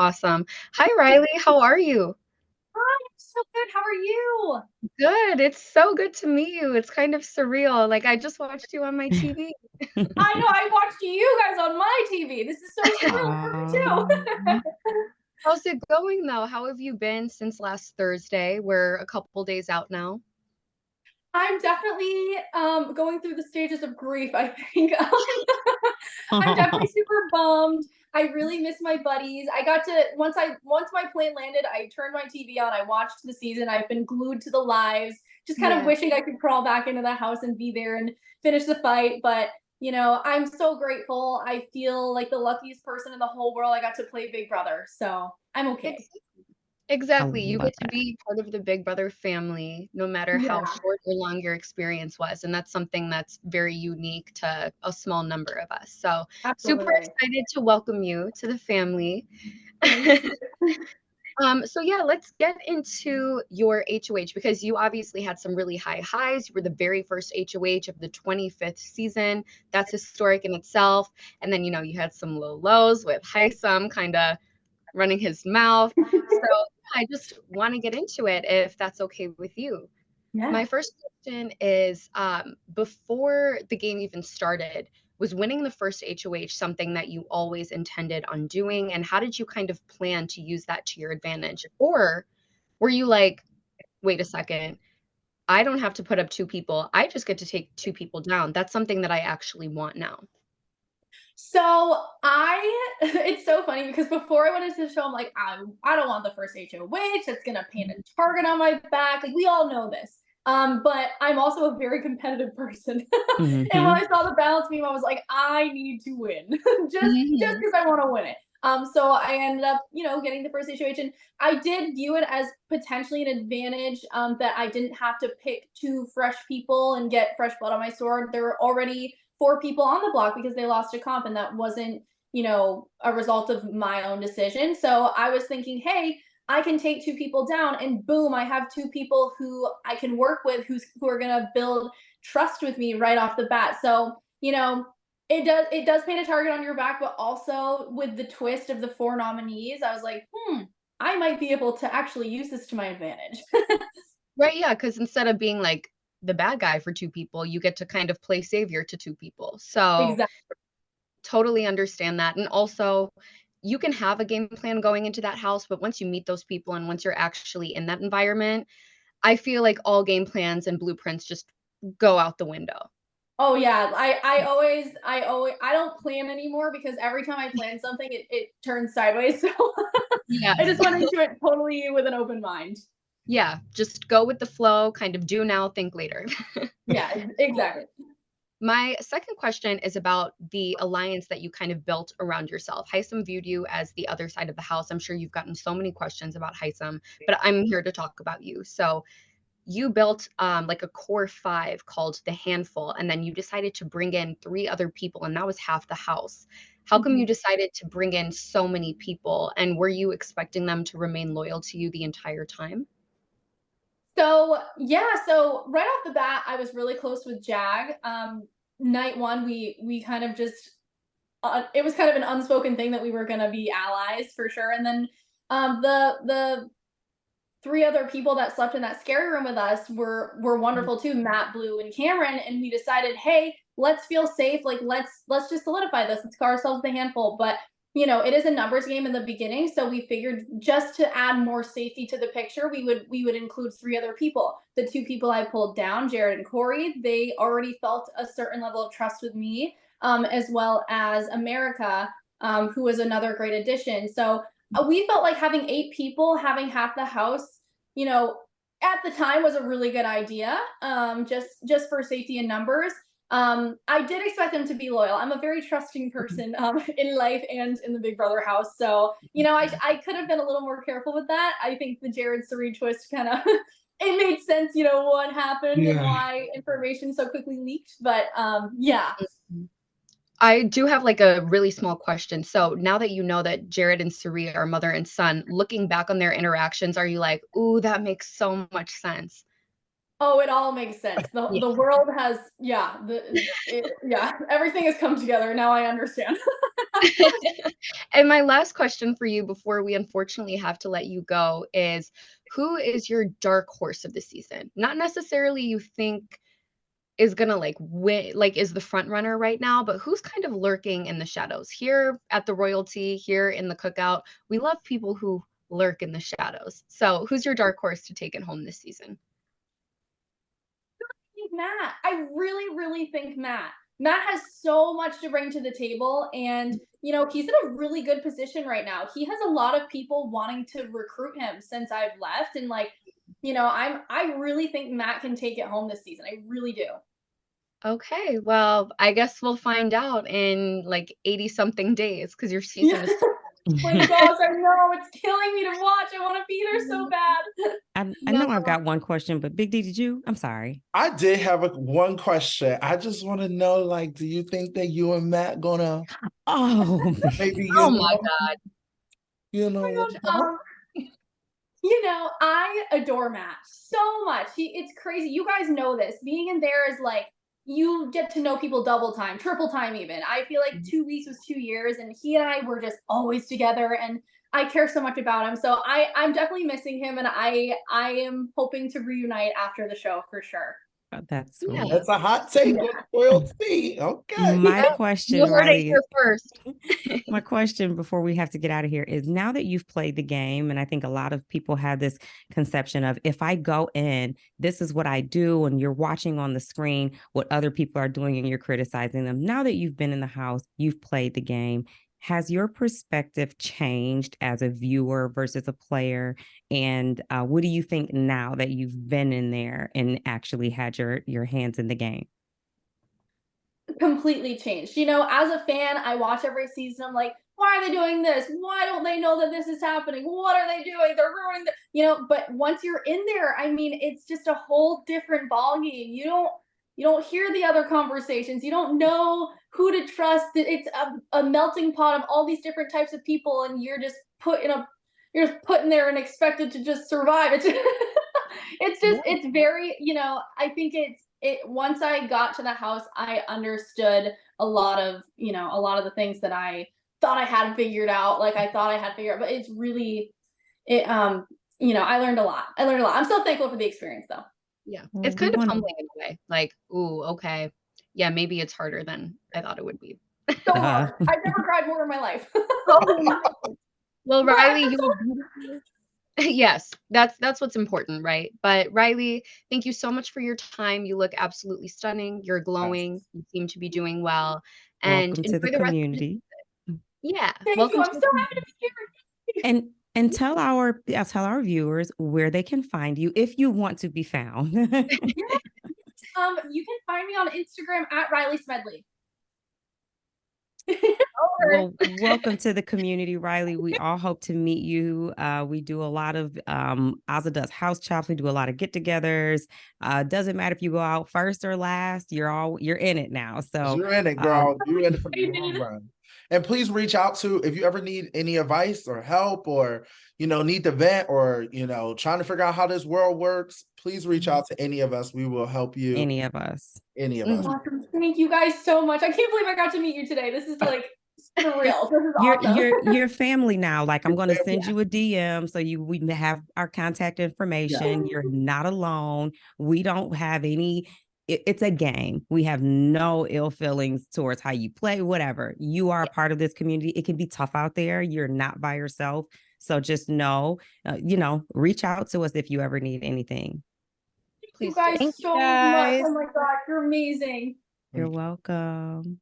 Awesome. Hi, Riley. How are you? Hi, I'm so good. How are you? Good. It's so good to meet you. It's kind of surreal. Like I just watched you on my TV. I know I watched you guys on my TV. This is so surreal for me Um, too. How's it going though? How have you been since last Thursday? We're a couple days out now. I'm definitely going through the stages of grief, I think. I'm definitely super bummed. I really miss my buddies. I got to once my plane landed, I turned my TV on, I watched the season. I've been glued to the lives, just kind of Yeah. wishing I could crawl back into the house and be there and finish the fight. But I'm so grateful. I feel like the luckiest person in the whole world. I got to play Big Brother, so I'm okay. Ex I exactly. You love get to be part of the Big Brother family, no matter how Yeah, short or long your experience was. And that's something that's very unique to a small number of us. So super absolutely. excited to welcome you to the family. Thank you. So yeah, let's get into your HOH because you obviously had some really high highs. You were the very first HOH of the 25th season. That's historic in itself. And then, you had some low lows with Hisam kind of running his mouth. So I just want to get into it if that's okay with you. Yeah. My first question is before the game even started, was winning the first HOH something that you always intended on doing? And how did you kind of plan to use that to your advantage? Or were you like, wait a second, I don't have to put up two people. I just get to take two people down. That's something that I actually want now. So it's so funny because before I went into the show, I'm like, I don't want the first HOH. That's gonna paint a target on my back. Like we all know this. But I'm also a very competitive person. And when hmm I saw the balance beam, I was like, I need to win, just Mhm. because I want to win it. So I ended up, getting the first HOH, and I did view it as potentially an advantage that I didn't have to pick two fresh people and get fresh blood on my sword. There were already four people on the block because they lost a comp, and that wasn't, a result of my own decision. So I was thinking, hey, I can take two people down, and boom, I have two people who I can work with, who are gonna build trust with me right off the bat. So it does paint a target on your back, but also with the twist of the four nominees, I was like, I might be able to actually use this to my advantage. Right, yeah, because instead of being like the bad guy for two people, you get to kind of play savior to two people. So Exactly. totally understand that. And also, you can have a game plan going into that house, but once you meet those people and once you're actually in that environment, I feel like all game plans and blueprints just go out the window. Oh yeah, I don't plan anymore because every time I plan something, it turns sideways. So Yeah. I just went into it totally with an open mind. Yeah, just go with the flow, kind of do now, think later. Yeah, exactly. My second question is about the alliance that you kind of built around yourself. Hisam viewed you as the other side of the house. I'm sure you've gotten so many questions about Hisam, but I'm here to talk about you. So you built like a core five called the handful, and then you decided to bring in three other people, and that was half the house. How come you Mhm. decided to bring in so many people? And were you expecting them to remain loyal to you the entire time? So yeah, so right off the bat, I was really close with Jag. Night one, we kind of just it was kind of an unspoken thing that we were gonna be allies for sure. And then the three other people that slept in that scary room with us were wonderful too, Matt, Blue, and Cameron. And we decided, hey, let's feel safe. Like let's just solidify this. Let's call ourselves the handful. But it is a numbers game in the beginning, so we figured just to add more safety to the picture, we would include three other people. The two people I pulled down, Jared and Corey, they already felt a certain level of trust with me, as well as America, who was another great addition. So we felt like having eight people, having half the house, you know, at the time was a really good idea. Just for safety and numbers. I did expect them to be loyal. I'm a very trusting person in life and in the Big Brother house. So, I could have been a little more careful with that. I think the Jared Serene twist kind of it made sense, what happened and Yeah. why information so quickly leaked. But yeah. Mhm. I do have like a really small question. So now that you know that Jared and Suri are mother and son, looking back on their interactions, are you like, ooh, that makes so much sense? Oh, it all makes sense. The world has, yeah, yeah, everything has come together. Now I understand. And my last question for you before we unfortunately have to let you go is, who is your dark horse of the season? Not necessarily you think is gonna like win, like is the front runner right now, but who's kind of lurking in the shadows? Here at the RoyalTEA, here in the cookout, we love people who lurk in the shadows. So who's your dark horse to take it home this season? Matt. I really, really think Matt. Matt has so much to bring to the table, and he's in a really good position right now. He has a lot of people wanting to recruit him since I've left, and I really think Matt can take it home this season. I really do. Okay, well, I guess we'll find out in like 80 something days because your season Yeah. is still My gosh, I know it's killing me to watch. I want to be there so bad. I no. know I've got one question, but Big D, did you? I'm sorry. I did have one question. I just want to know, like, do you think that you and Matt gonna Oh, maybe, Oh my God. you Oh my know? gosh. I adore Matt so much. It's crazy. You guys know this. Being in there is like you get to know people double time, triple time even. I feel like 2 weeks was 2 years, and he and I were just always together. And I care so much about him. So I'm definitely missing him, and I am hoping to reunite after the show for sure. that's Yeah. sweet. That's a hot take with RoyalTEA. Okay. My You question, heard it Reilly, here first. my question before we have to get out of here is, now that you've played the game, and I think a lot of people have this conception of, if I go in, this is what I do, and you're watching on the screen what other people are doing and you're criticizing them. Now that you've been in the house, you've played the game, has your perspective changed as a viewer versus a player? And what do you think now that you've been in there and actually had your hands in the game? Completely changed. As a fan, I watch every season. I'm like, why are they doing this? Why don't they know that this is happening? What are they doing? They're ruining but once you're in there, I mean, it's just a whole different ballgame. You don't hear the other conversations. You don't know who to trust. It's a melting pot of all these different types of people, and you're just put in there and expected to just survive. It's very, I think it once I got to the house, I understood a lot of the things that I thought I had figured out, like I thought I had figured out, but it's really it I learned a lot. I'm so thankful for the experience though. Yeah. Well, It's we kind of want humbling in a way. Like, ooh, okay. Yeah, maybe it's harder than I thought it would be. So to. hard. I've never cried more in my life. Oh, no. Well, But Reilly, you were beautiful. Yes, that's what's important, right? But Reilly, thank you so much for your time. You look absolutely stunning. You're Yes. glowing. You seem to be doing well. And Welcome to the enjoy the rest of the community. yeah. thank you. Welcome to I'm the so happy to community. be here. And tell our viewers where they can find you if you want to be found. You can find me on Instagram at Reilly Smedley. Well, welcome to the community, Reilly. We all hope to meet you. We do a lot of Ozza does house chops. We do a lot of get-togethers. Doesn't matter if you go out first or last, you're in it now. So You're in it, girl. You're in it for the long run. And please reach out to, if you ever need any advice or help, or need to vent, or trying to figure out how this world works, please reach out to any of us. We will help you. any of us. Any of us. Awesome. Thank you guys so much. I can't believe I got to meet you today. This is like surreal. This is awesome. You're family now. Like, I'm going to send Yeah. you a DM so we have our contact information. You're not alone. We don't have any. It's a game. We have no ill feelings towards how you play, whatever. You are a part of this community. It can be tough out there. You're not by yourself. So just know, reach out to us if you ever need anything. Thank you Please do. guys Thank you, so much. guys. Oh my gosh, you're amazing. You're welcome.